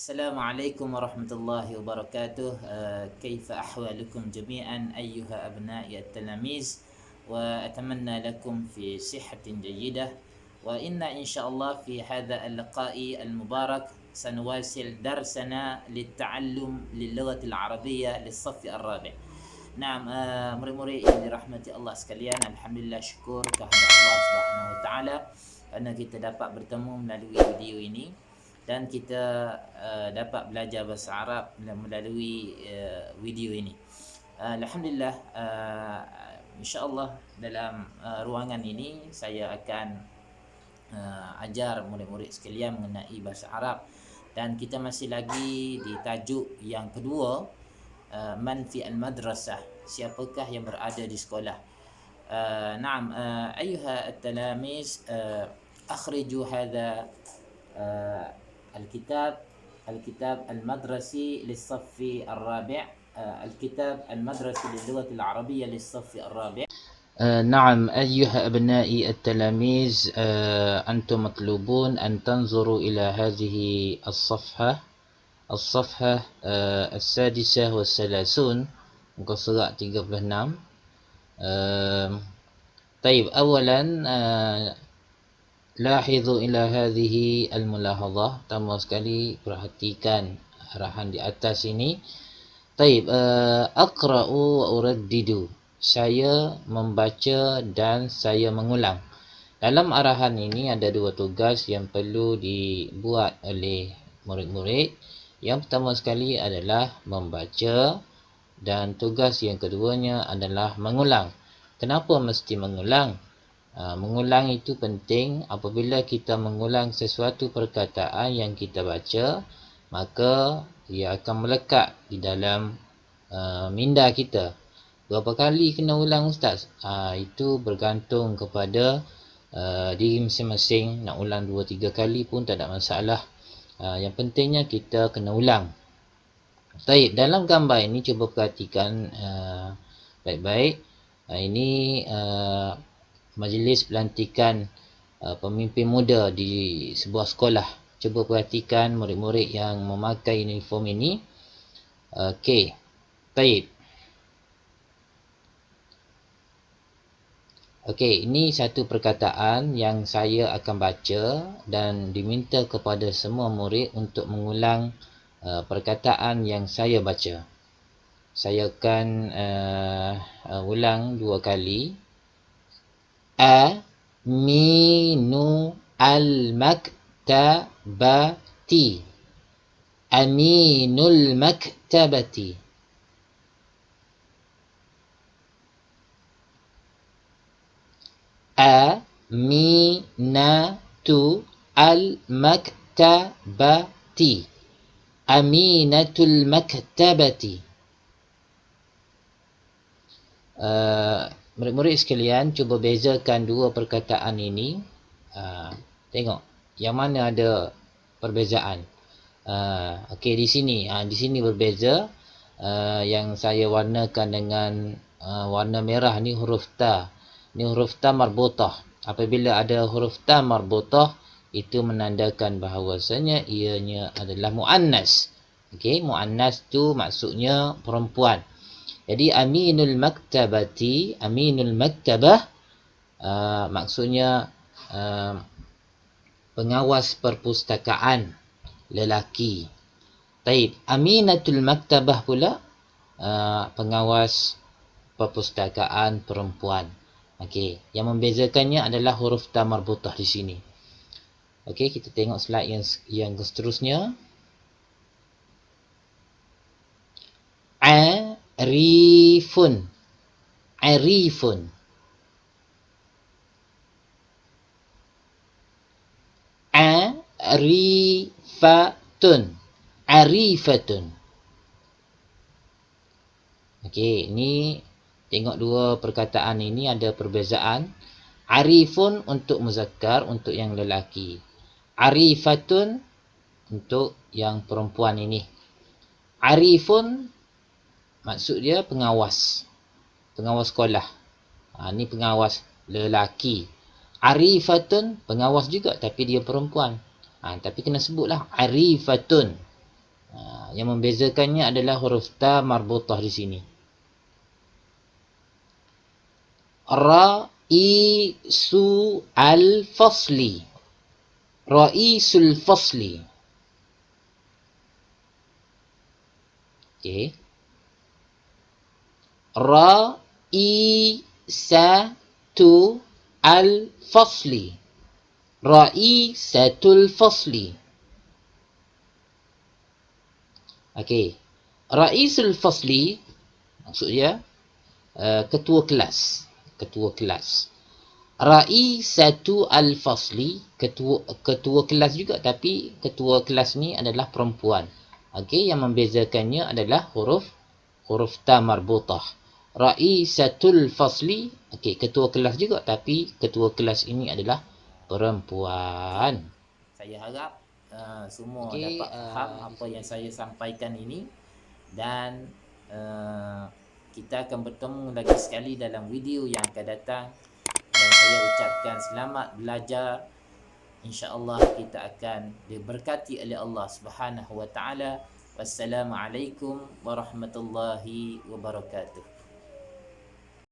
السلام عليكم ورحمة الله وبركاته. كيف أحوالكم جميعا أيها أبناء التلاميذ، وأتمنى لكم في صحة جيدة. وإن شاء الله في هذا اللقاء المبارك سنواصل درسنا للتعلم للغة العربية للصف الرابع. Naam, murid-murid yang dirahmati Allah sekalian, alhamdulillah syukur kepada Allah Subhanahu Wa Taala kerana kita dapat bertemu melalui video ini dan kita dapat belajar bahasa Arab melalui video ini. Alhamdulillah, insya-Allah dalam ruangan ini saya akan ajar murid-murid sekalian mengenai bahasa Arab, dan kita masih lagi di tajuk yang kedua, man fi al-madrasah, siapakah yang berada di sekolah. Naam, ayuha at-talamiz, akhriju hadha الكتاب المدرسي للصف الرابع، الكتاب المدرسي للغة العربية للصف الرابع. نعم أيها أبنائي التلاميذ، أنتم مطلوبون أن تنظروا إلى هذه الصفحة السادسة والثلاثون، muka surat 36. طيب، أولا لاحظوا إلى هذه الملاحظة. Pertama sekali perhatikan arahan di atas ini. طيب، أقرأوا وأردد. Saya membaca dan saya mengulang. Dalam arahan ini ada dua tugas yang perlu dibuat oleh murid-murid. Yang pertama sekali adalah membaca, dan tugas yang keduanya adalah mengulang. Kenapa mesti mengulang? Mengulang itu penting. Apabila kita mengulang sesuatu perkataan yang kita baca, maka ia akan melekat di dalam minda kita. Berapa kali kena ulang, Ustaz? Itu bergantung kepada diri masing-masing. Nak ulang 2-3 kali pun tak ada masalah. Yang pentingnya kita kena ulang. Baik, dalam gambar ini cuba perhatikan baik-baik. Ini majlis pelantikan pemimpin muda di sebuah sekolah. Cuba perhatikan murid-murid yang memakai uniform ini. Okey, baik. Okey, ini satu perkataan yang saya akan baca dan diminta kepada semua murid untuk mengulang perkataan yang saya baca. Saya akan ulang 2 kali. Aminu al-maktabati. Aminul maktabati. Aminatu al-maktabati. Aminatul maktabati. Murid-murid sekalian, cuba bezakan dua perkataan ini. Tengok yang mana ada perbezaan. Okey, di sini berbeza. Yang saya warnakan dengan warna merah ni huruf ta. Ni huruf ta marbutah. Apabila ada huruf ta marbutah, itu menandakan bahawasanya ianya adalah muannas. Okey, muannas tu maksudnya perempuan. Jadi aminul maktabati, aminul maktabah, maksudnya pengawas perpustakaan lelaki. Taib, aminatul maktabah pula pengawas perpustakaan perempuan. Okey, yang membezakannya adalah huruf ta marbutah di sini. Okey, kita tengok slide yang seterusnya. Arifun. Arifun. Arifatun. Arifatun. Okey, ini tengok dua perkataan ini ada perbezaan. Arifun untuk muzakkar, untuk yang lelaki. Arifatun untuk yang perempuan ini. Arifun maksud dia pengawas. Pengawas sekolah. Ini pengawas lelaki. Arifatun pengawas juga tapi dia perempuan. Tapi kena sebutlah Arifatun. Yang membezakannya adalah huruf ta marbutah di sini. Ra'isu al-fasli. Ra'isul fasli. Okey. Ra'isatu al-fasli. Ra'isatul fasli. Okey. Ra'isul fasli maksudnya ketua kelas. Ketua kelas. Ra'isatu al-fasli, ketua kelas juga, tapi ketua kelas ni adalah perempuan. Okey, yang membezakannya adalah huruf ta marbutah. Ra'isatul fasli, okey, ketua kelas juga, tapi ketua kelas ini adalah perempuan. Saya harap semua dapat faham apa yang saya sampaikan ini, dan kita akan bertemu lagi sekali dalam video yang akan datang, dan saya ucapkan selamat belajar. InsyaAllah kita akan diberkati oleh Allah Subhanahu wa taala. Wassalamualaikum warahmatullahi wabarakatuh.